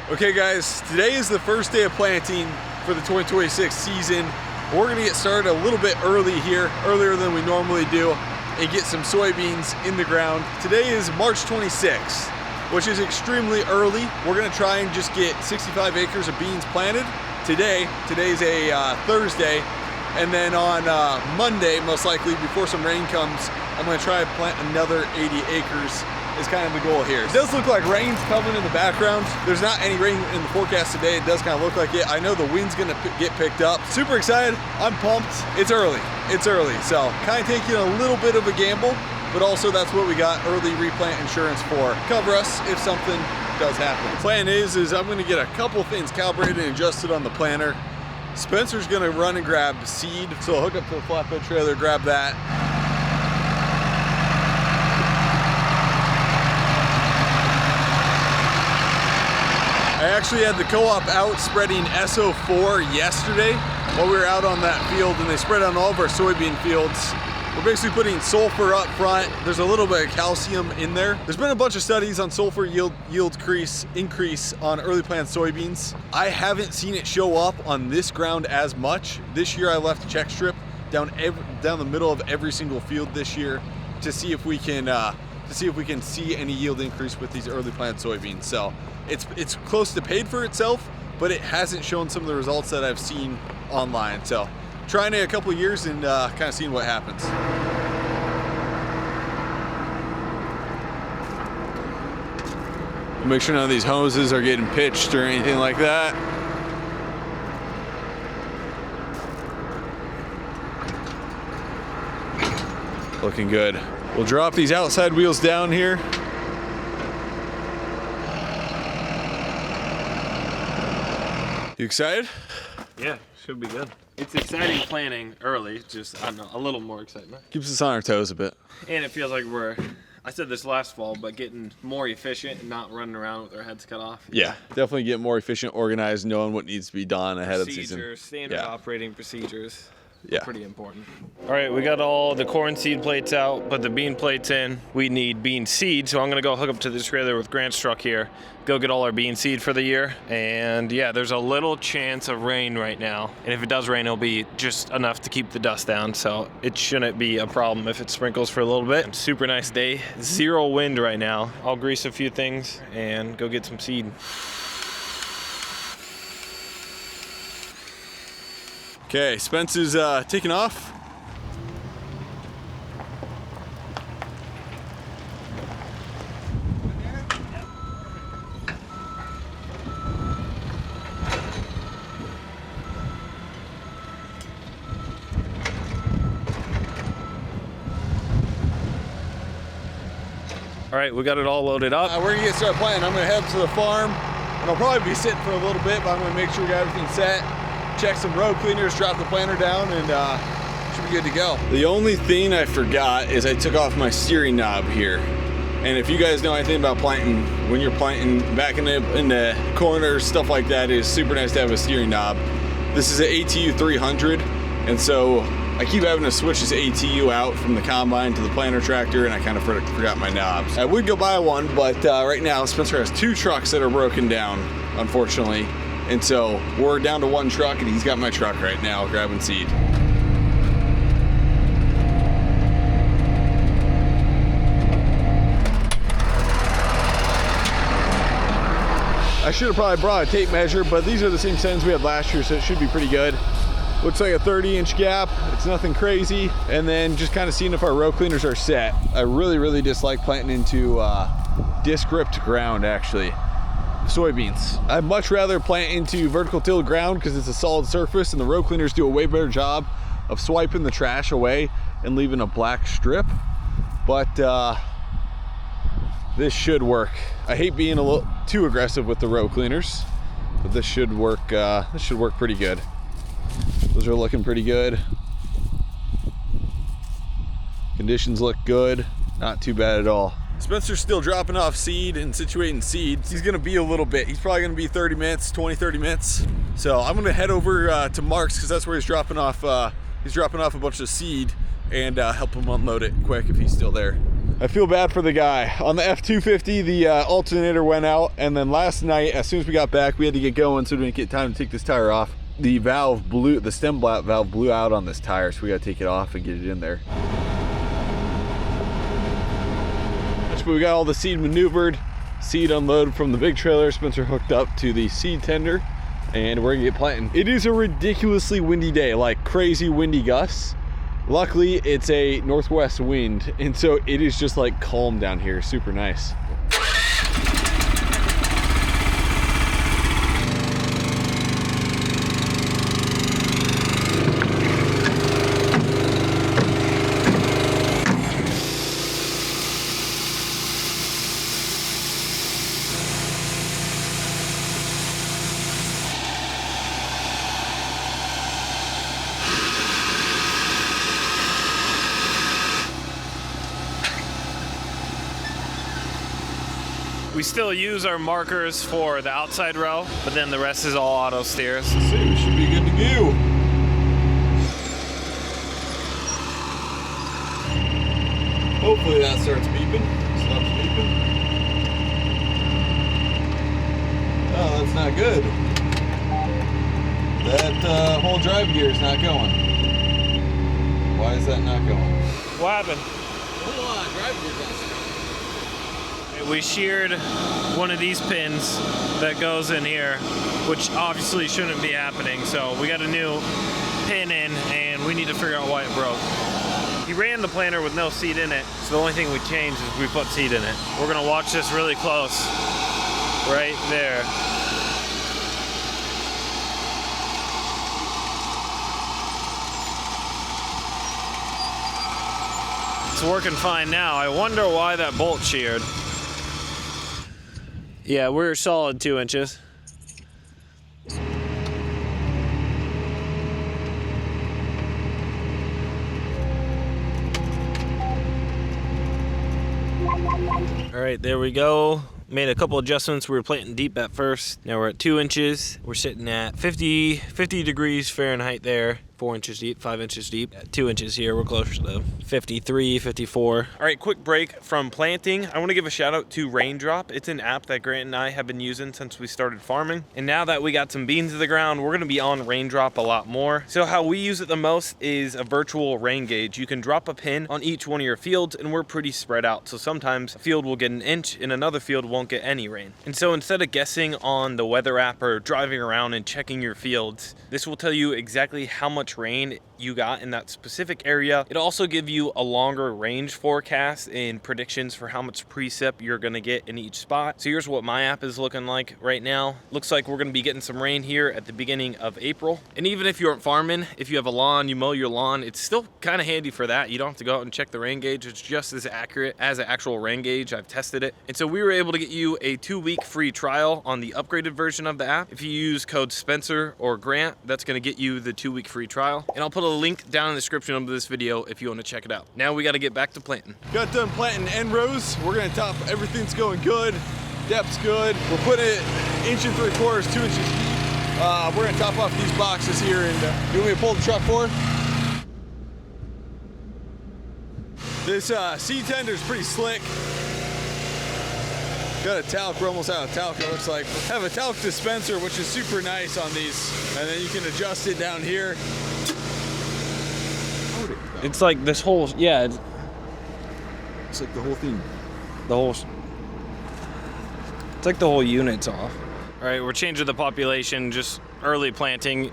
Okay guys, today is the first day of planting for the 2026 season. We're gonna get started a little bit early here, earlier than we normally do, and get some soybeans in the ground. Today is March 26th, which is extremely early. We're gonna try and just get 65 acres of beans planted today. Today's a Thursday, and then on Monday, most likely before some rain comes, I'm gonna try and plant another 80 acres. Is kind of the goal here. It does look like rain's coming in the background. There's not any rain in the forecast today. It does kind of look like it. I know the wind's gonna get picked up. Super excited, I'm pumped. It's early, so kind of taking a little bit of a gamble, but also that's what we got early replant insurance for. Cover us if something does happen. The plan is I'm gonna get a couple things calibrated and adjusted on the planter. Spencer's gonna run and grab seed, so I'll hook up to the flatbed trailer, grab that. I actually had the co-op out spreading SO4 yesterday while we were out on that field, and they spread on all of our soybean fields. We're basically putting sulfur up front. There's a little bit of calcium in there. There's been a bunch of studies on sulfur yield increase on early plant soybeans. I haven't seen it show up on this ground as much. This year I left a check strip down the middle of every single field this year to see if we can see any yield increase with these early plant soybeans. So it's close to paid for itself, but it hasn't shown some of the results that I've seen online. So trying it a couple of years and kind of seeing what happens. Make sure none of these hoses are getting pitched or anything like that. Looking good. We'll drop these outside wheels down here. You excited? Yeah, should be good. It's exciting planning early, just, I don't know, a little more excitement. Keeps us on our toes a bit. And it feels like I said this last fall, but getting more efficient and not running around with our heads cut off. Yeah, definitely get more efficient, organized, knowing what needs to be done ahead of the season. Standard operating procedures. Yeah. Pretty important. All right, we got all the corn seed plates out, but the bean plates in. We need bean seed, so I'm gonna go hook up to this trailer with Grant's truck here, go get all our bean seed for the year. And yeah, there's a little chance of rain right now. And if it does rain, it'll be just enough to keep the dust down. So it shouldn't be a problem if it sprinkles for a little bit. Super nice day, 0 wind right now. I'll grease a few things and go get some seed. Okay, Spence is taking off. All right, we got it all loaded up. We're gonna get started planting. I'm gonna head to the farm, and I'll probably be sitting for a little bit, but I'm gonna make sure we got everything set. Check some road cleaners, drop the planter down, and should be good to go. The only thing I forgot is I took off my steering knob here. And if you guys know anything about planting, when you're planting back in the corners, stuff like that, it is super nice to have a steering knob. This is an ATU 300, and so I keep having to switch this ATU out from the combine to the planter tractor, and I kind of forgot my knobs. I would go buy one, but right now Spencer has 2 trucks that are broken down, unfortunately. And so we're down to 1 truck, and he's got my truck right now grabbing seed. I should have probably brought a tape measure, but these are the same stems we had last year, so it should be pretty good. Looks like a 30-inch gap. It's nothing crazy. And then just kind of seeing if our row cleaners are set. I really dislike planting into disc ripped ground, actually. Soybeans. I'd much rather plant into vertical tilled ground because it's a solid surface, and the row cleaners do a way better job of swiping the trash away and leaving a black strip. But this should work. I hate being a little too aggressive with the row cleaners, but this should work. This should work pretty good. Those are looking pretty good. Conditions look good. Not too bad at all. Spencer's still dropping off seed and situating seeds. He's gonna be a little bit. He's probably gonna be 30 minutes, 20, 30 minutes. So I'm gonna head over to Mark's because that's where he's dropping off a bunch of seed and help him unload it quick if he's still there. I feel bad for the guy. On the F-250, the alternator went out, and then last night, as soon as we got back, we had to get going so we didn't get time to take this tire off. The valve blew, the stem valve blew out on this tire, so we gotta take it off and get it in there. But we got all the seed maneuvered, seed unloaded from the big trailer. Spencer hooked up to the seed tender, and we're gonna get planting. It is a ridiculously windy day, like crazy windy gusts. Luckily, it's a northwest wind, and so it is just like calm down here, super nice. We still use our markers for the outside row, but then the rest is all auto steers. So we should be good to go. Hopefully that starts beeping. Stops beeping. Oh, that's not good. That whole drive gear is not going. Why is that not going? What happened? Hold on, drive gear's not. We sheared one of these pins that goes in here, which obviously shouldn't be happening. So we got a new pin in, and we need to figure out why it broke. He ran the planter with no seed in it, so the only thing we changed is we put seed in it. We're gonna watch this really close, right there. It's working fine now. I wonder why that bolt sheared. Yeah, we're solid 2 inches. All right, there we go. Made a couple adjustments. We were planting deep at first. Now we're at 2 inches. We're sitting at 50 degrees Fahrenheit there. 4 inches deep, 5 inches deep. At 2 inches here, we're closer to 53, 54. All right, quick break from planting. I want to give a shout out to RainDrop. It's an app that Grant and I have been using since we started farming. And now that we got some beans in the ground, we're going to be on RainDrop a lot more. So how we use it the most is a virtual rain gauge. You can drop a pin on each one of your fields, and we're pretty spread out. So sometimes a field will get an inch and another field won't get any rain. And so instead of guessing on the weather app or driving around and checking your fields, this will tell you exactly how much rain you got in that specific area. It'll also give you a longer range forecast and predictions for how much precip you're gonna get in each spot. So here's what my app is looking like right now. Looks like we're gonna be getting some rain here at the beginning of April. And even if you aren't farming, if you have a lawn, you mow your lawn, it's still kind of handy for that. You don't have to go out and check the rain gauge. It's just as accurate as an actual rain gauge. I've tested it. And so we were able to get you a 2-week free trial on the upgraded version of the app. If you use code Spencer or Grant, that's gonna get you the 2-week free trial. And I'll put a link down in the description of this video if you want to check it out. Now we got to get back to planting. Got done planting end rows. We're gonna top, everything's going good. Depth's good. We're putting it 1 3/4, 2 inches deep. We're gonna top off these boxes here, and you want me to pull the truck forward? This seed tender is pretty slick. Got a talc, we're almost out of talc, it looks like. Have a talc dispenser, which is super nice on these. And then you can adjust it down here. It's like this whole, yeah. It's like the whole thing. It's like the whole unit's off. All right, we're changing the population, just early planting.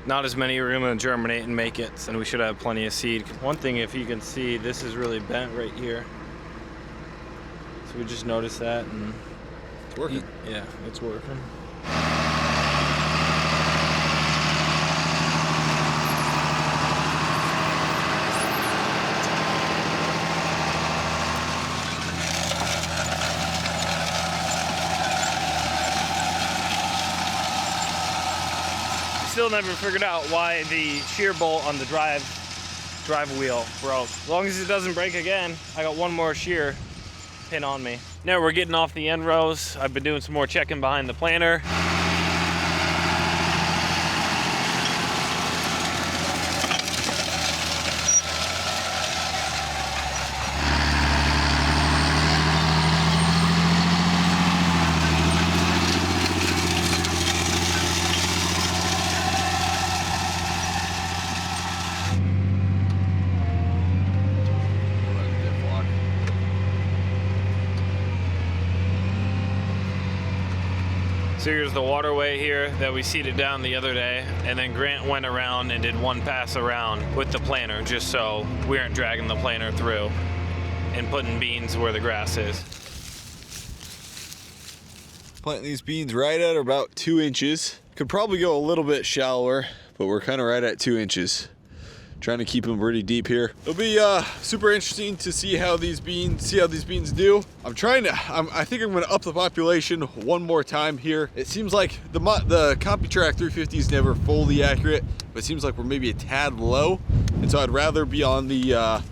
Not as many are gonna germinate and make it, and we should have plenty of seed. One thing, if you can see, this is really bent right here. So we just noticed that, and it's working. Yeah, it's working. Still never figured out why the shear bolt on the drive wheel broke. As long as it doesn't break again, I got one more shear pin on me. Now we're getting off the end rows. I've been doing some more checking behind the planter. So here's the waterway here that we seeded down the other day, and then Grant went around and did one pass around with the planter just so we aren't dragging the planter through and putting beans where the grass is. Planting these beans right at about 2 inches. Could probably go a little bit shallower, but we're kind of right at 2 inches. Trying to keep them pretty deep here. It'll be super interesting to see how these beans do. I think I'm gonna up the population one more time here. It seems like the CompuTrack 350 is never fully accurate, but it seems like we're maybe a tad low, and so I'd rather be on the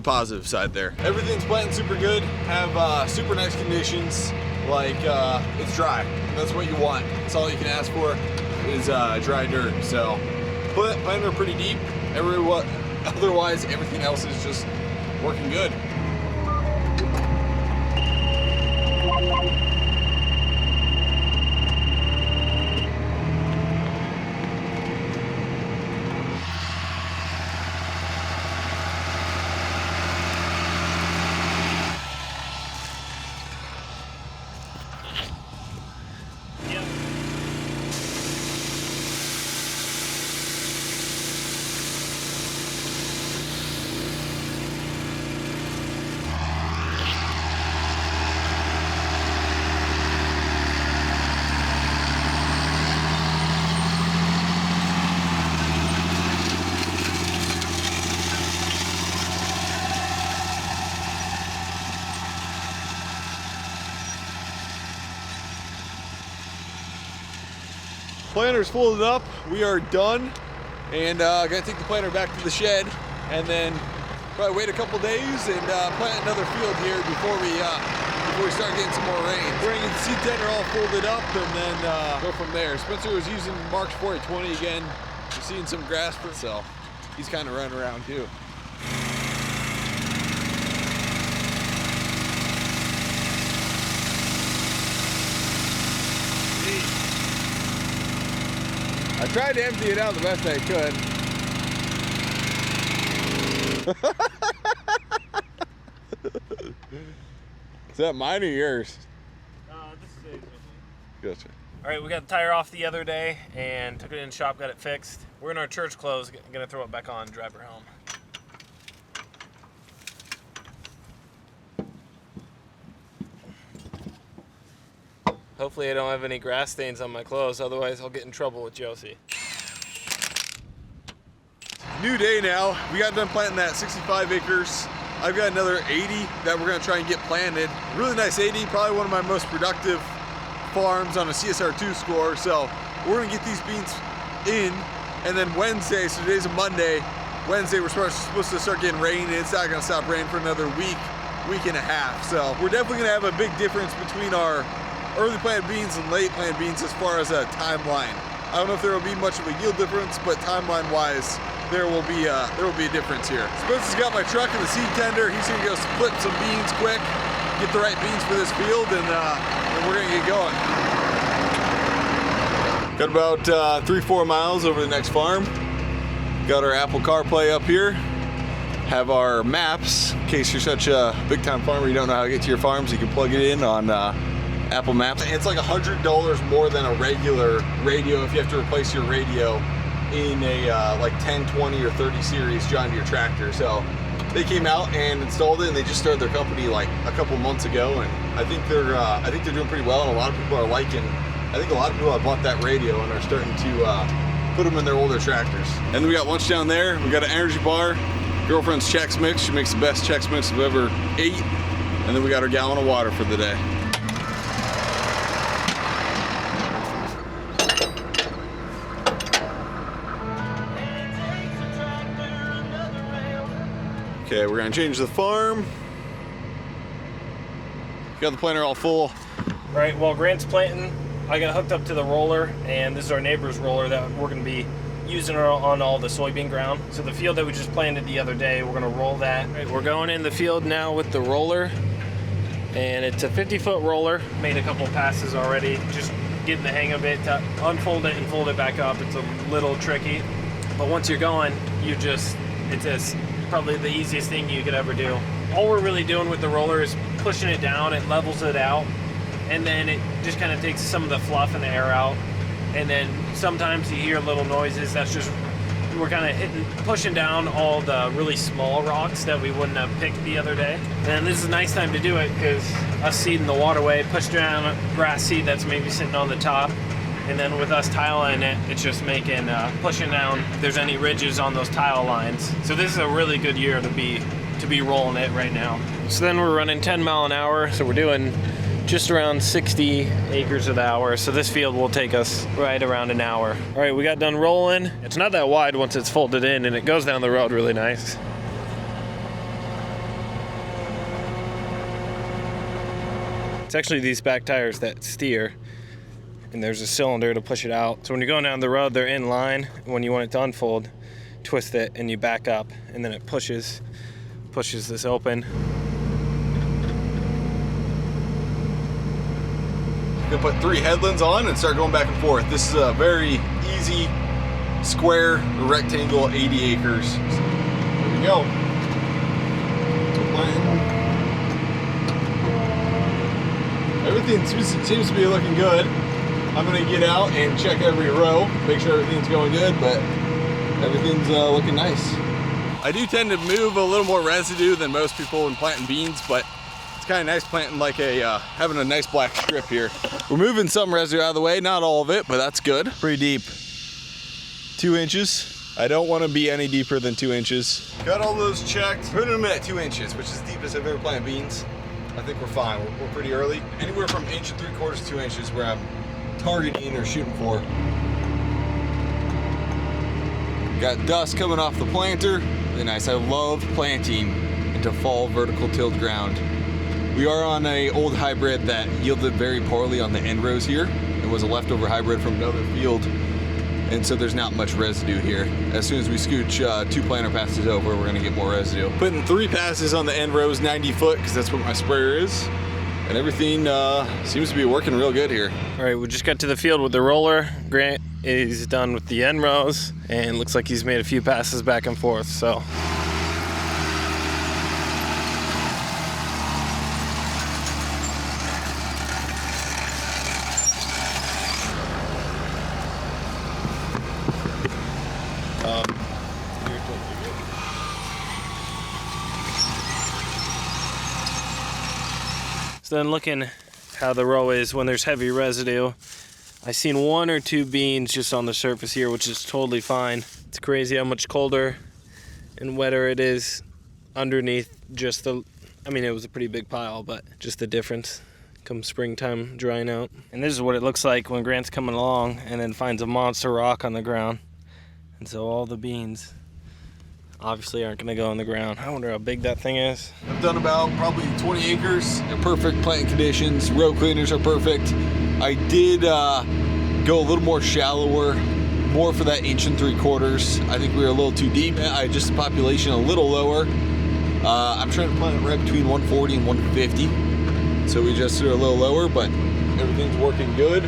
positive side there. Everything's planting super good. Have super nice conditions. Like it's dry. That's what you want. That's all you can ask for is dry dirt. So planting are pretty deep. Otherwise, everything else is just working good. Planter's folded up. We are done, and gonna take the planter back to the shed, and then probably wait a couple days and plant another field here before we start getting some more rain. We're gonna get the seed tender all folded up and then go from there. Spencer was using Mark's 4020 again. We're seeing some grass for so he's kind of running around too. I tried to empty it out the best I could. Is that mine or yours? This is Ace's. Gotcha. All right, we got the tire off the other day and took it in the shop, got it fixed. We're in our church clothes, gonna throw it back on, drive her home. Hopefully I don't have any grass stains on my clothes, otherwise I'll get in trouble with Josie. New day now. We got done planting that 65 acres. I've got another 80 that we're gonna try and get planted. Really nice 80, probably one of my most productive farms on a CSR2 score. So we're gonna get these beans in, and then Wednesday, so today's a Monday, Wednesday we're supposed to start getting rain, and it's not gonna stop raining for another week and a half. So we're definitely gonna have a big difference between our early planted beans and late planted beans as far as a timeline. I don't know if there will be much of a yield difference, but timeline wise, there will be a difference here. Spencer's got my truck and the seed tender. He's gonna go split some beans quick, get the right beans for this field, and we're gonna get going. Got about 3-4 miles over the next farm. Got our Apple CarPlay up here. Have our maps, in case you're such a big time farmer, you don't know how to get to your farms, you can plug it in on Apple Maps. It's like $100 more than a regular radio if you have to replace your radio in a like 10, 20, or 30 series John Deere tractor. So they came out and installed it, and they just started their company like a couple months ago, and I think they're doing pretty well, and a lot of people are liking. I think a lot of people have bought that radio and are starting to put them in their older tractors. And then we got lunch down there. We got an energy bar. Girlfriend's Chex Mix. She makes the best Chex Mix I've ever ate. And then we got our gallon of water for the day. Okay, we're gonna change the farm. Got the planter all full. All right, while Grant's planting, I got hooked up to the roller, and this is our neighbor's roller that we're gonna be using on all the soybean ground. So the field that we just planted the other day, we're gonna roll that. All right, we're going in the field now with the roller, and it's a 50-foot roller. Made a couple passes already, just getting the hang of it. To unfold it and fold it back up, it's a little tricky. But once you're going, it's probably the easiest thing you could ever do. All we're really doing with the roller is pushing it down. It levels it out, and then it just kind of takes some of the fluff and the air out. And then sometimes you hear little noises. That's just, we're kind of pushing down all the really small rocks that we wouldn't have picked the other day. And this is a nice time to do it because us seeding the waterway, push down grass seed that's maybe sitting on the top. And then with us tiling it, it's just making, pushing down if there's any ridges on those tile lines. So this is a really good year to be rolling it right now. So then we're running 10 mile an hour. So we're doing just around 60 acres an hour. So this field will take us right around an hour. All right, we got done rolling. It's not that wide once it's folded in, and it goes down the road really nice. It's actually these back tires that steer, and there's a cylinder to push it out. So when you're going down the road, they're in line. When you want it to unfold, twist it and you back up, and then it pushes this open. Gonna put 3 headlands on and start going back and forth. This is a very easy square rectangle, 80 acres. So, there we go. Everything seems to be looking good. I'm gonna get out and check every row, make sure everything's going good, but everything's looking nice. I do tend to move a little more residue than most people when planting beans, but it's kind of nice planting like having a nice black strip here. We're moving some residue out of the way, not all of it, but that's good. Pretty deep. 2 inches. I don't want to be any deeper than 2 inches. Got all those checked. Put them at 2 inches, which is the deepest I've ever planted beans. I think we're fine. We're pretty early. Anywhere from 1.75 to 2 inches where I'm targeting or shooting for. Got dust coming off the planter. Really nice. I love planting into fall vertical tilled ground. We are on an old hybrid that yielded very poorly on the end rows here. It was a leftover hybrid from another field, and so there's not much residue here. As soon as we scooch 2 planter passes over, we're gonna get more residue. Putting 3 passes on the end rows, 90 foot, because that's what my sprayer is. And everything seems to be working real good here. All right, we just got to the field with the roller. Grant is done with the end rows, and looks like he's made a few passes back and forth, so. So then looking how the row is when there's heavy residue, I seen 1 or 2 beans just on the surface here, which is totally fine. It's crazy how much colder and wetter it is underneath just the, I mean, it was a pretty big pile, but just the difference come springtime drying out. And this is what it looks like when Grant's coming along and then finds a monster rock on the ground. And so all the beans obviously aren't gonna go on the ground. I wonder how big that thing is. I've done about probably 20 acres. They're perfect planting conditions. Row cleaners are perfect. I did go a little more shallower, more for that 1.75 inches. I think we were a little too deep. I adjusted the population a little lower. I'm trying to plant it right between 140 and 150. So we adjusted it a little lower, but everything's working good.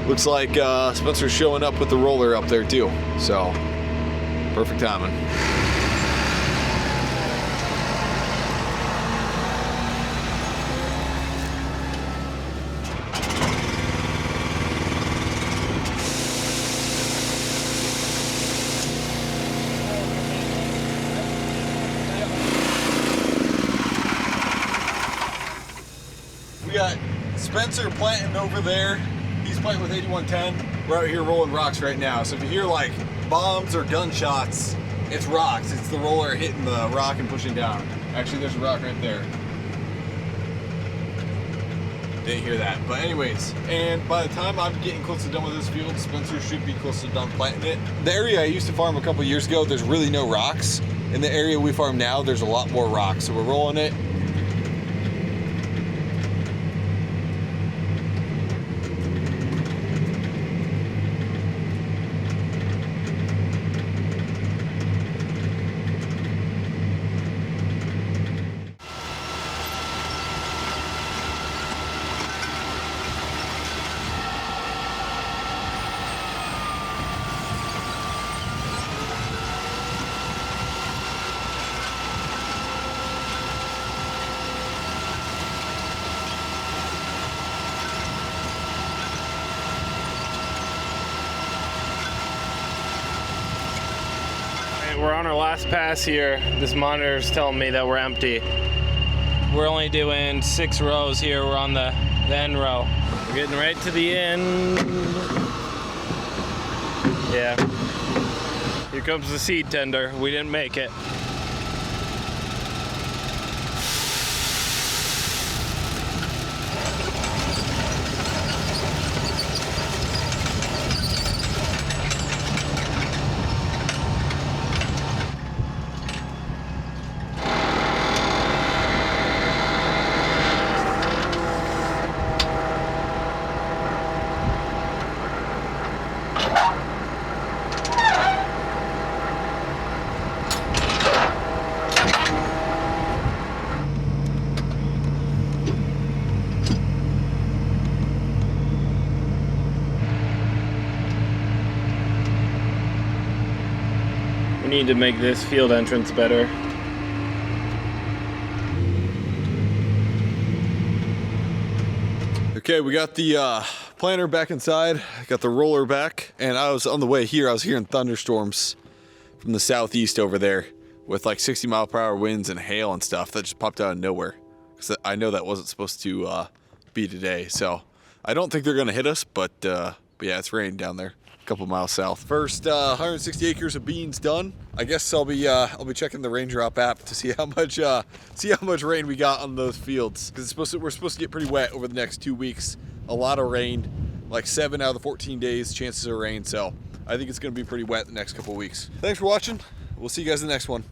Looks like Spencer's showing up with the roller up there too. So perfect timing. We got Spencer planting over there. He's planting with 8110. We're out here rolling rocks right now. So if you hear like bombs or gunshots, it's rocks. It's the roller hitting the rock and pushing down. Actually, there's a rock right there. Didn't hear that. But anyways, and by the time I'm getting close to done with this field, Spencer should be close to done planting it. The area I used to farm a couple years ago, there's really no rocks. In the area we farm now, there's a lot more rocks. So we're rolling it. right, we're on our last pass here. This monitor's telling me that we're empty. We're only doing 6 rows here. We're on the end row. We're getting right to the end. Yeah. Here comes the seed tender. We didn't make it. We need to make this field entrance better. Okay, we got the planter back inside, got the roller back, and I was on the way here, I was hearing thunderstorms from the southeast over there with like 60-mile-per-hour winds and hail and stuff that just popped out of nowhere. So I know that wasn't supposed to be today, so I don't think they're gonna hit us, but yeah, it's raining down there. Couple miles south. First 160 acres of beans done. I guess I'll be checking the RainDrop app to see how much rain we got on those fields, because we're supposed to get pretty wet over the next 2 weeks. A lot of rain, like 7 out of the 14 days chances of rain. So I think it's going to be pretty wet the next couple weeks. Thanks for watching. We'll see you guys in the next one.